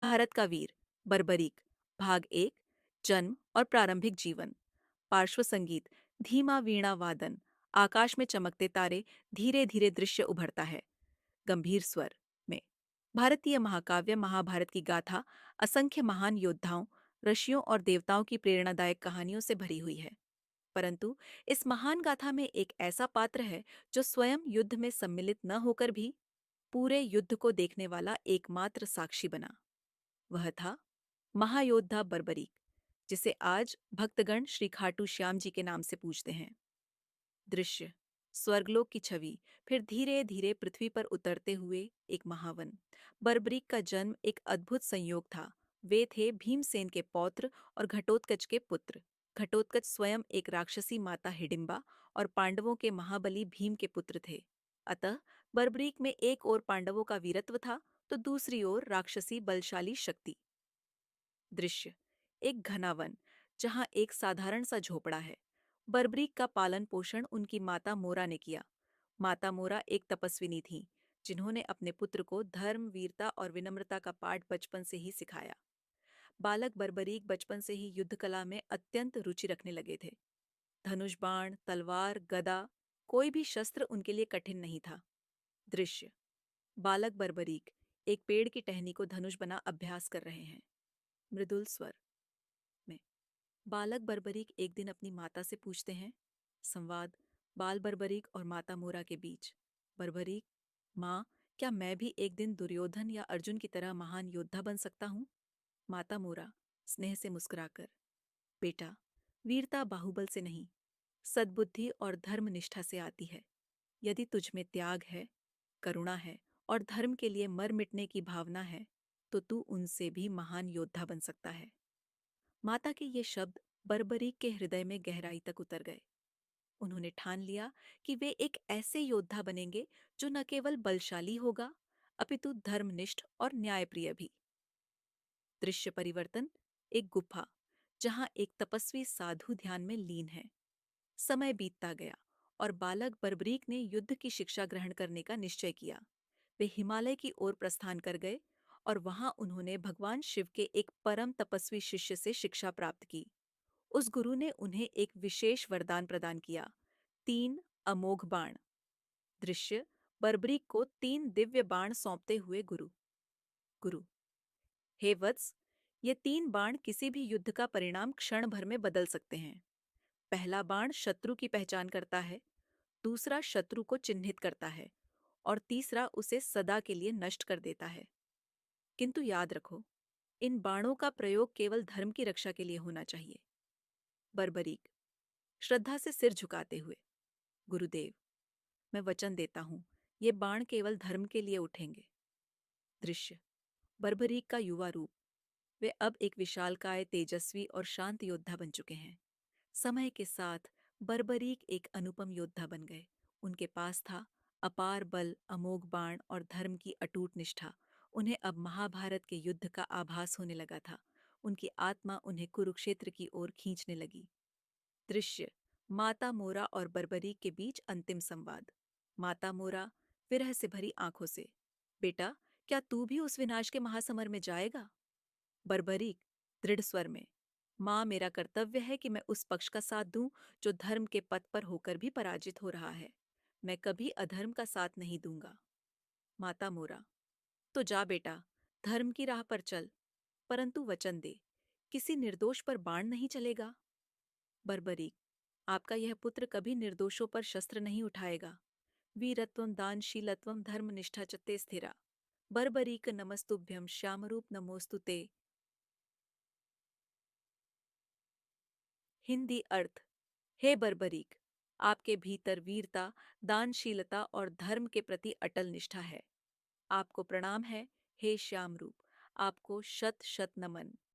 भारत का वीर बर्बरीक भाग एक जन्म और प्रारंभिक जीवन। पार्श्व संगीत धीमा वीणा वादन। आकाश में चमकते तारे। धीरे धीरे दृश्य उभरता है गंभीर स्वर में। भारतीय महाकाव्य महाभारत की गाथा असंख्य महान योद्धाओं, ऋषियों और देवताओं की प्रेरणादायक कहानियों से भरी हुई है। परंतु इस महान गाथा में एक ऐसा पात्र है जो स्वयं युद्ध में सम्मिलित न होकर भी पूरे युद्ध को देखने वाला एकमात्र साक्षी बना। वह था महायोद्धा बर्बरीक, जिसे आज भक्तगण श्री खाटू श्याम जी के नाम से पूजते हैं। दृश्य स्वर्गलोक की छवि, फिर धीरे धीरे पृथ्वी पर उतरते हुए एक महावन। बर्बरीक का जन्म एक अद्भुत संयोग था। वे थे भीमसेन के पौत्र और घटोत्कच के पुत्र। घटोत्कच स्वयं एक राक्षसी माता हिडिंबा और पांडवों के महाबली भीम के पुत्र थे। अतः बर्बरीक में एक ओर पांडवों का वीरत्व था, तो दूसरी ओर राक्षसी बलशाली शक्ति। दृश्य एक घना वन, जहां एक साधारण सा झोपड़ा है। बर्बरीक का पालन पोषण उनकी माता मोरा ने किया। माता मोरा एक तपस्विनी थीं, जिन्होंने अपने पुत्र को धर्म, वीरता और विनम्रता का पाठ बचपन से ही सिखाया। बालक बर्बरीक बचपन से ही युद्ध कला में अत्यंत रुचि रखने लगे थे। धनुष, बाण, तलवार, गदा, कोई भी शस्त्र उनके लिए कठिन नहीं था। दृश्य बालक बर्बरीक एक पेड़ की टहनी को धनुष बना अभ्यास कर रहे हैं। मृदुल स्वर में बालक बर्बरीक एक दिन अपनी माता से पूछते हैं। संवाद बाल बर्बरीक और माता मोरा के बीच। बर्बरीक: माँ, क्या मैं भी एक दिन दुर्योधन या अर्जुन की तरह महान योद्धा बन सकता हूँ? माता मोरा स्नेह से मुस्कुराकर: बेटा, वीरता बाहुबल से नहीं, सद्बुद्धि और धर्मनिष्ठा से आती है। यदि तुझ में त्याग है, करुणा है और धर्म के लिए मर मिटने की भावना है, तो तू उनसे भी महान योद्धा बन सकता है। माता के ये शब्द बर्बरीक के हृदय में गहराई तक उतर गए। उन्होंने ठान लिया कि वे एक ऐसे योद्धा बनेंगे जो न केवल बलशाली होगा, अपितु धर्मनिष्ठ और न्यायप्रिय भी। दृश्य परिवर्तन एक गुफा, जहां एक तपस्वी साधु ध्यान में लीन है। समय बीतता गया और बालक बर्बरीक ने युद्ध की शिक्षा ग्रहण करने का निश्चय किया। वे हिमालय की ओर प्रस्थान कर गए और वहां उन्होंने भगवान शिव के एक परम तपस्वी शिष्य से शिक्षा प्राप्त की। उस गुरु ने उन्हें एक विशेष वरदान प्रदान किया: 3 अमोघ बाण। दृश्य बर्बरीक को 3 दिव्य बाण सौंपते हुए गुरु: गुरु: हे वत्स, ये 3 बाण किसी भी युद्ध का परिणाम क्षण भर में बदल सकते हैं। पहला बाण शत्रु की पहचान करता है, दूसरा शत्रु को चिन्हित करता है और तीसरा उसे सदा के लिए नष्ट कर देता है। किंतु याद रखो, इन बाणों का प्रयोग केवल धर्म की रक्षा के लिए होना चाहिए। बर्बरीक श्रद्धा से सिर झुकाते हुए: गुरुदेव, मैं वचन देता हूँ, ये बाण केवल धर्म के लिए उठेंगे। दृश्य बर्बरीक का युवा रूप। वे अब एक विशालकाय, तेजस्वी और शांत योद्धा बन चुके हैं। समय के साथ बर्बरीक एक अनुपम योद्धा बन गए। उनके पास था अपार बल, अमोघ बाण और धर्म की अटूट निष्ठा। उन्हें अब महाभारत के युद्ध का आभास होने लगा था। उनकी आत्मा उन्हें कुरुक्षेत्र की ओर खींचने लगी। दृश्य माता मोरा और बर्बरीक के बीच अंतिम संवाद। माता मोरा विरह से भरी आंखों से: बेटा, क्या तू भी उस विनाश के महासमर में जाएगा? बर्बरीक दृढ़ स्वर में: माँ, मेरा कर्तव्य है कि मैं उस पक्ष का साथ दूं जो धर्म के पथ पर होकर भी पराजित हो रहा है। मैं कभी अधर्म का साथ नहीं दूंगा। माता मोरा: तो जा बेटा, धर्म की राह पर चल, परंतु वचन दे, किसी निर्दोष पर बाण नहीं चलेगा। बर्बरीक: आपका यह पुत्र कभी निर्दोषों पर शस्त्र नहीं उठाएगा। वीरत्वम दानशीलत्वम धर्मनिष्ठा च ते स्थिरा। बर्बरीक नमस्तुभ्यं श्यामरूप नमोस्तु ते। हिंदी अर्थ: हे बर्बरीक, आपके भीतर वीरता, दानशीलता और धर्म के प्रति अटल निष्ठा है। आपको प्रणाम है, हे श्यामरूप, आपको शत शत नमन।